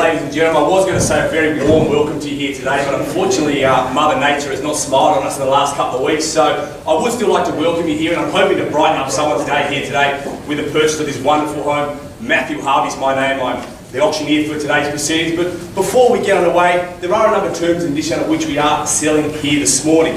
ladies and gentlemen, I was going to say a very warm welcome to you here today, but unfortunately Mother Nature has not smiled on us in the last couple of weeks, so I would still like to welcome you here, and I'm hoping to brighten up someone's day here today with the purchase of this wonderful home. Mathew Harvey is my name. I'm the auctioneer for today's proceedings, but before we get underway, there are a number of terms and conditions under which we are selling here this morning.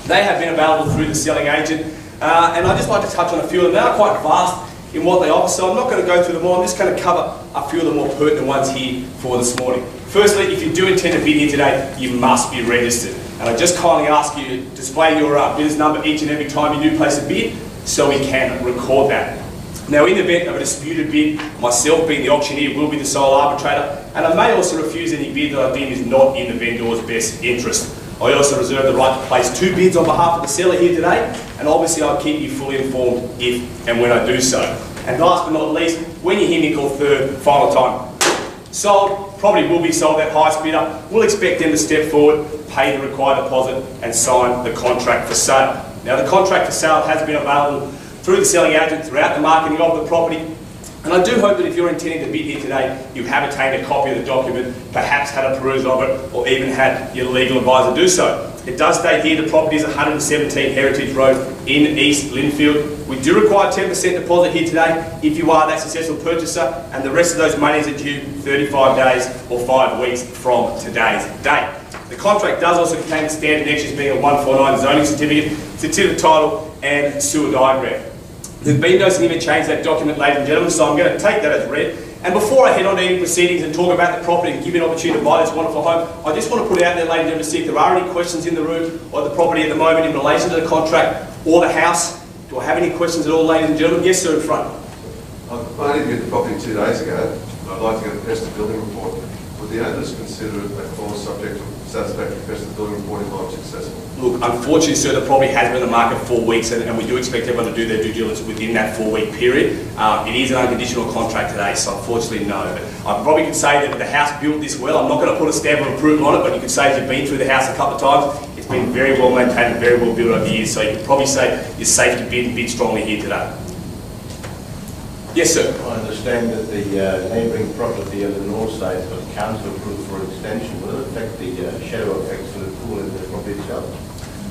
They have been available through the selling agent, and I'd just like to touch on a few of them. They are quite vast in what they offer, so I'm not going to go through them all. I'm just going to cover a few of the more pertinent ones here for this morning. Firstly, if you do intend to bid here today, you must be registered. And I just kindly ask you to display your bidder's number each and every time you do place a bid, so we can record that. Now, in the event of a disputed bid, myself being the auctioneer will be the sole arbitrator, and I may also refuse any bid that I deem is not in the vendor's best interest. I also reserve the right to place 2 bids on behalf of the seller here today, and obviously I'll keep you fully informed if and when I do so. And last but not least, when you hear me call third, final time, sold, property will be sold at highest bidder. We'll expect them to step forward, pay the required deposit, and sign the contract for sale. Now, the contract for sale has been available through the selling agent throughout the marketing of the property. And I do hope that if you're intending to bid here today, you have obtained a copy of the document, perhaps had a peruse of it, or even had your legal advisor do so. It does state here the property is 117 Heritage Road in East Linfield. We do require 10% deposit here today if you are that successful purchaser, and the rest of those monies are due 35 days or 5 weeks from today's date. The contract does also contain the standard extras being a 149 zoning certificate, certificate title, and sewer diagram. There's been no significant change to that document, ladies and gentlemen, so I'm going to take that as read. And before I head on to any proceedings and talk about the property and give you an opportunity to buy this wonderful home, I just want to put it out there, ladies and gentlemen, to see if there are any questions in the room or the property at the moment in relation to the contract or the house. Do I have any questions at all, ladies and gentlemen? Yes, sir, in front. I only viewed the property 2 days ago. I'd like to get a Preston building report. Would the owners consider it a clause subject to satisfactory Preston building report if I'm successful? Look, unfortunately, sir, the property has been on the market 4 weeks, and we do expect everyone to do their due diligence within that 4-week period. It is an unconditional contract today, so unfortunately, no. But I probably could say that the house built this well. I'm not going to put a stamp of approval on it, but you could say if you've been through the house a couple of times, it's been very well maintained and very well built over the years, so you could probably say you're safe to bid and bid strongly here today. Yes, sir. I understand that the neighbouring property of the north side was council approved for extension. Will it affect the shadow effects for the pool and the property itself?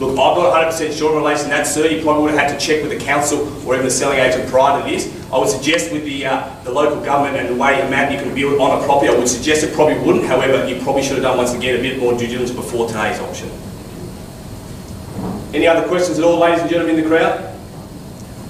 Look, I'm not 100% sure in relation to that, sir. You probably would have had to check with the council or even the selling agent prior to this. I would suggest with the local government and the way you can build on a property, I would suggest it probably wouldn't. However, you probably should have done, once again, a bit more due diligence before today's auction. Any other questions at all, ladies and gentlemen in the crowd?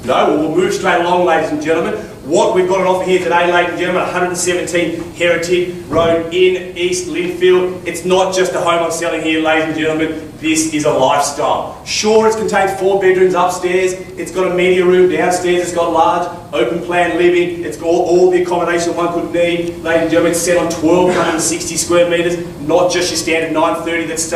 No? Well, we'll move straight along, ladies and gentlemen. What we've got on offer here today, ladies and gentlemen, 117 Heritage Road in East Linfield. It's not just a home I'm selling here, ladies and gentlemen. This is a lifestyle. Sure, it contains 4 bedrooms upstairs. It's got a media room downstairs. It's got large open plan living. It's got all the accommodation one could need. Ladies and gentlemen, it's set on 1,260 square metres, not just your standard 930 that's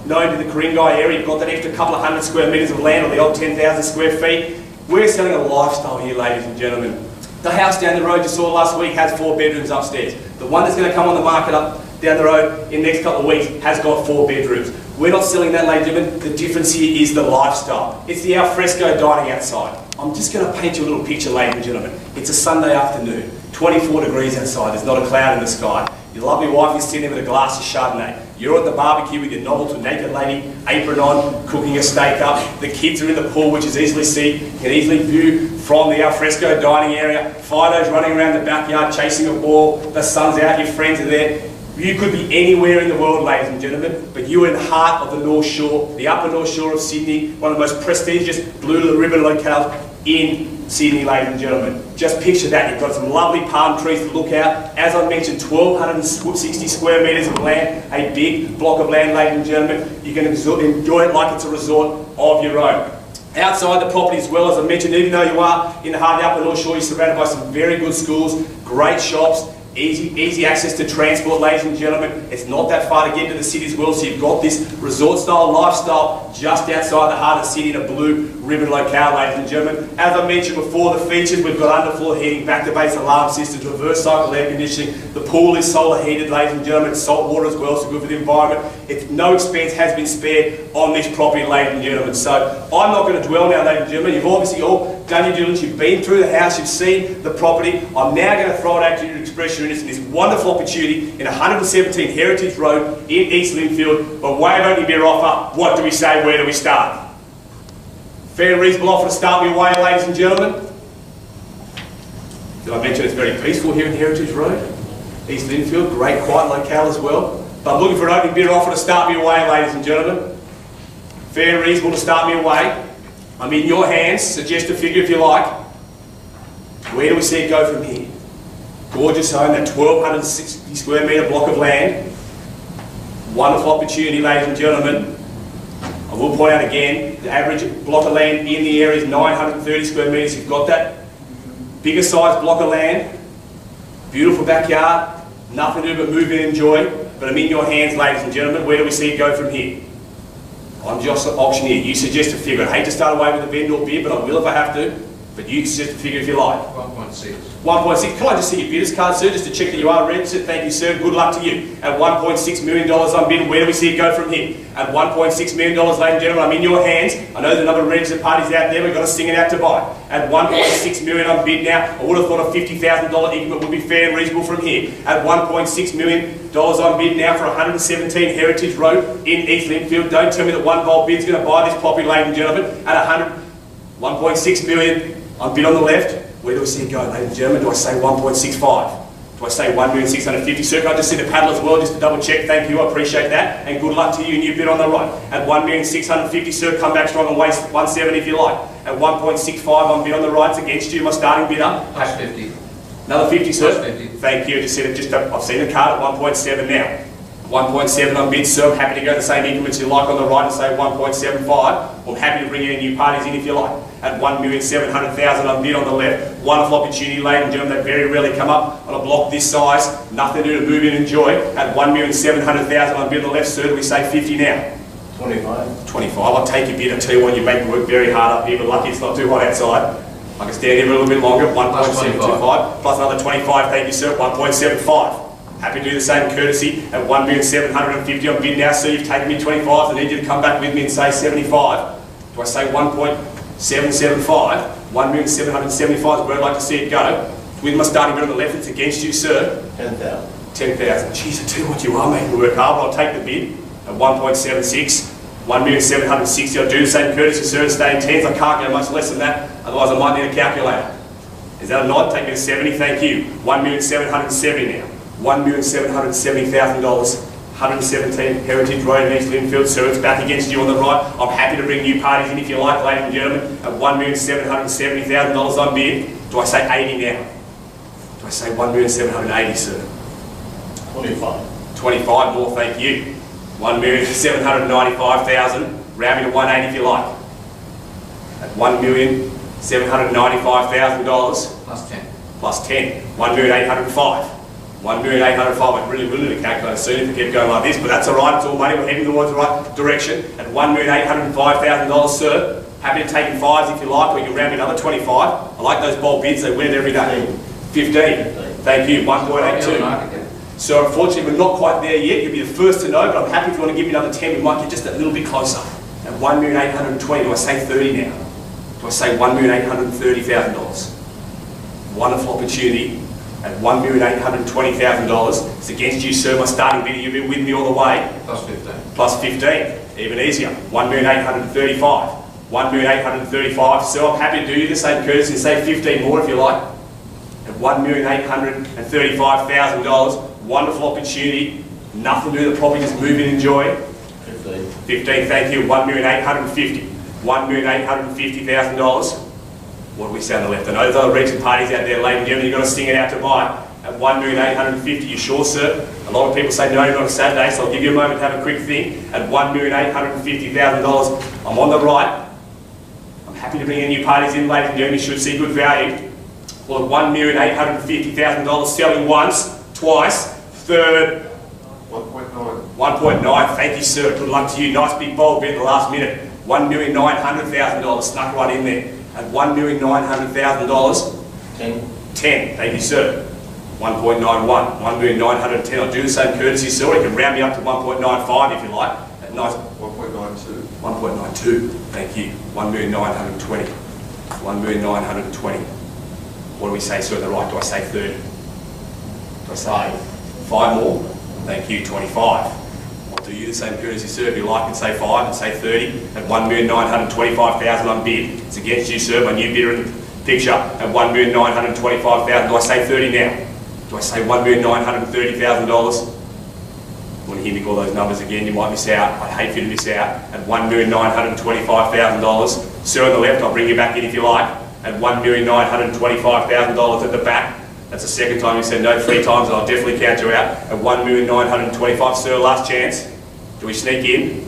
known to the Ku-ring-gai area. You've got that extra couple of 100 square metres of land, or the old 10,000 square feet. We're selling a lifestyle here, ladies and gentlemen. The house down the road you saw last week has 4 bedrooms upstairs. The one that's going to come on the market up down the road in the next couple of weeks has got 4 bedrooms. We're not selling that, ladies and gentlemen. The difference here is the lifestyle. It's the alfresco dining outside. I'm just going to paint you a little picture, ladies and gentlemen. It's a Sunday afternoon, 24 degrees outside, there's not a cloud in the sky. Your lovely wife is sitting there with a glass of Chardonnay. You're at the barbecue with your novel to naked lady, apron on, cooking a steak up. The kids are in the pool, which is easily seen. You can easily view from the alfresco dining area. Fido's running around the backyard chasing a ball. The sun's out, your friends are there. You could be anywhere in the world, ladies and gentlemen, but you're in the heart of the North Shore, the upper North Shore of Sydney, one of the most prestigious blue ribbon locales in Sydney, ladies and gentlemen. Just picture that. You've got some lovely palm trees to look out. As I mentioned, 1,260 square metres of land, a big block of land, ladies and gentlemen. You can enjoy it like it's a resort of your own. Outside the property as well, as I mentioned, even though you are in the heart of the upper North Shore, you're surrounded by some very good schools, great shops, easy access to transport, ladies and gentlemen. It's not that far to get to the city as well, so you've got this resort-style lifestyle just outside the heart of the city in a blue ribbon locale, ladies and gentlemen. As I mentioned before, the features, we've got underfloor heating, back-to-base alarm systems, reverse cycle air conditioning. The pool is solar heated, ladies and gentlemen. It's salt water as well, so good for the environment. No expense has been spared on this property, ladies and gentlemen. So I'm not going to dwell now, ladies and gentlemen. You've obviously all done your diligence. You've been through the house. You've seen the property. I'm now going to throw it out to you to express your interest in this wonderful opportunity in 117 Heritage Road in East Linfield. By way of opening bidder offer, what do we say, where do we start? Fair and reasonable offer to start me away, ladies and gentlemen. Did I mention it's very peaceful here in Heritage Road? East Linfield, great quiet locale as well. But I'm looking for an opening bidder offer to start me away, ladies and gentlemen. Fair and reasonable to start me away. I'm in your hands, suggest a figure if you like. Where do we see it go from here? Gorgeous home, that 1,260 square metre block of land. Wonderful opportunity, ladies and gentlemen. I will point out again, the average block of land in the area is 930 square metres. You've got that bigger size block of land. Beautiful backyard. Nothing to do but move in and enjoy. But I'm in your hands, ladies and gentlemen. Where do we see it go from here? I'm just an auctioneer. You suggest a figure. I hate to start away with a vendor bid, but I will if I have to. But you suggest a figure if you like. 1.6. 1.6. Can I just see your bidder's card, sir, just to check that you are registered? Thank you, sir. Good luck to you. At $1.6 million, I'm bidding. Where do we see it go from here? At $1.6 million, ladies and gentlemen, I'm in your hands. I know there's a number of registered parties out there. We've got to sing it out to buy. At $1.6 million, I'm bid now. I would have thought a $50,000 increment would be fair and reasonable from here. At $1.6 million, I'm bid now for 117 Heritage Road in East Linfield. Don't tell me that one bold bid's going to buy this property, ladies and gentlemen. At $1.6 million, I'm bid on the left. Where do we see it go, ladies and gentlemen? Do I say 1.65? Do I say 1,650,000? Sir, can I just see the paddle as well, just to double check? Thank you, I appreciate that. And good luck to you and you bid on the right. At 1,650,000, sir, come back strong and waste 170 if you like. At 1.65, I'm bid on the right. It's against you, my starting bidder. Plus 50. Another 50, sir. Plus 50. Thank you. I've seen the card at 1.7 now. 1.7 on bid, sir. I'm happy to go the same increments you like on the right and say 1.75. I'm happy to bring any new parties in if you like. At 1,700,000 on bid on the left. Wonderful opportunity, ladies and gentlemen. They very rarely come up on a block this size. Nothing to do to move in and enjoy. At 1,700,000 on bid on the left, sir. Do we say 50 now? 25. 25. I'll take your bid. I tell you what, you make me work very hard up here, but lucky it's not too hot outside. I can stand here a little bit longer. 1.725. Plus another 25. Thank you, sir. 1.75. Happy to do the same courtesy at 1,750,000 on bid now, sir. You've taken me 25. I need you to come back with me and say 75. Do I say 1.775? 1,775 is where I'd like to see it go. With my starting bid on the left, it's against you, sir. 10,000. 10,000. Jeez, I tell you what, you are making me work hard, but I'll take the bid at 1.76. 1,760,000. I'll do the same courtesy, sir, and stay in tens. I can't go much less than that, otherwise I might need a calculator. Is that a nod? Take me to 70. Thank you. 1,770,000 now. $1,770,000, 117 Heritage Road in East Linfield, sir. It's back against you on the right. I'm happy to bring new parties in if you like, ladies and gentlemen. At $1,770,000 on bid. Do I say 80 now? Do I say 1,780,000, sir? 25. 25 more, thank you. 1,795,000. Round me to 180 if you like. At $1,795,000. Plus 10. Plus 10. 1,805,000. 1,805,000. I really will need a calculator soon if we keep going like this, but that's all right. It's all money. We're heading towards the right direction. At $1,805,000, sir. Happy to take in fives if you like, or you can round me another 25. I like those bold bids. They win it every day. 15. Thank you. 1.82. So unfortunately, we're not quite there yet. You'll be the first to know, but I'm happy if you want to give me another 10. We might get just a little bit closer. At $1,820,000. Do I say 30 now? Do I say $1,830,000? Wonderful opportunity. At $1,820,000. It's against you, sir. My starting bid. You've been with me all the way. Plus 15. Plus 15. Even easier. $1,835,000. $1,835,000. Sir, I'm happy to do you the same courtesy and say 15 more if you like. At $1,835,000. Wonderful opportunity. Nothing to do with the property. Just move in and enjoy. 15. 15. Thank you. $1,850,000. $1,850,000. What do we say on the left? I know there's other registered parties out there, ladies and gentlemen. You've got to sting it out to buy. At $1,850,000, you sure, sir? A lot of people say no, not a Saturday, so I'll give you a moment to have a quick think. At $1,850,000, I'm on the right. I'm happy to bring any new parties in, ladies and gentlemen. You should see good value. Well, at $1,850,000, selling once, twice, third. 1.9. 1.9. Thank you, sir. Good luck to you. Nice big bold bid at the last minute. $1,900,000. Snuck right in there. At $1,900,000. 10. 10. Thank you, sir. 1.91. 1,910,000. I'll do the same courtesy, sir. You can round me up to 1.95 if you like. At nice. 1.92. 1.92. Thank you. 1,920,000. 1,920,000. What do we say, sir, on the right? Do I say 30? Do I say 5 more? Thank you, 25. I'll do you the same courtesy, sir, if you like, and say 5 and say 30 at 1,925,000 unbid. It's against you, sir, my new bidder in the picture at 1,925,000. Do I say 30 now? Do I say $1,930,000? You want to hear me call those numbers again, you might miss out. I'd hate for you to miss out. At $1,925,000. Sir on the left, I'll bring you back in if you like. At $1,925,000 at the back. That's the second time you said no 3 times, and I'll definitely count you out. At $1,925,000, sir, last chance. Do we sneak in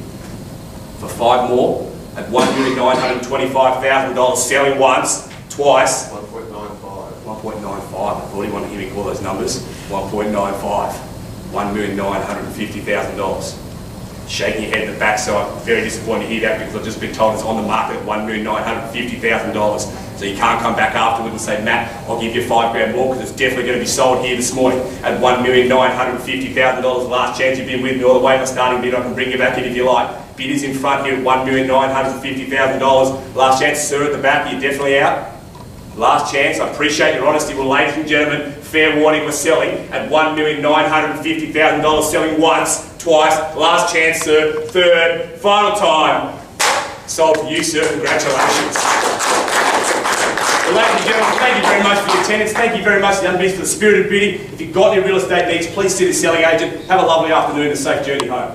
for 5 more? At $1,925,000, selling once, twice. 1.95. 1.95. I thought you wanted to hear me call those numbers. 1.95. $1,950,000. Shaking your head in the back, so I'm very disappointed to hear that because I've just been told it's on the market at $1,950,000. So you can't come back afterwards and say, Matt, I'll give you $5 grand more because it's definitely going to be sold here this morning at $1,950,000. Last chance, you've been with me all the way. My starting bid, I can bring you back in if you like. Bidders in front here at $1,950,000. Last chance, sir, at the back, you're definitely out. Last chance, I appreciate your honesty. Well, ladies and gentlemen, fair warning, we're selling at $1,950,000, selling once, twice, last chance, sir, third, final time. Sold to you, sir, congratulations. Well, ladies and gentlemen, thank you very much for your attendance. Thank you very much to the unbids for the spirit of bidding. If you've got any real estate needs, please see the selling agent. Have a lovely afternoon and a safe journey home.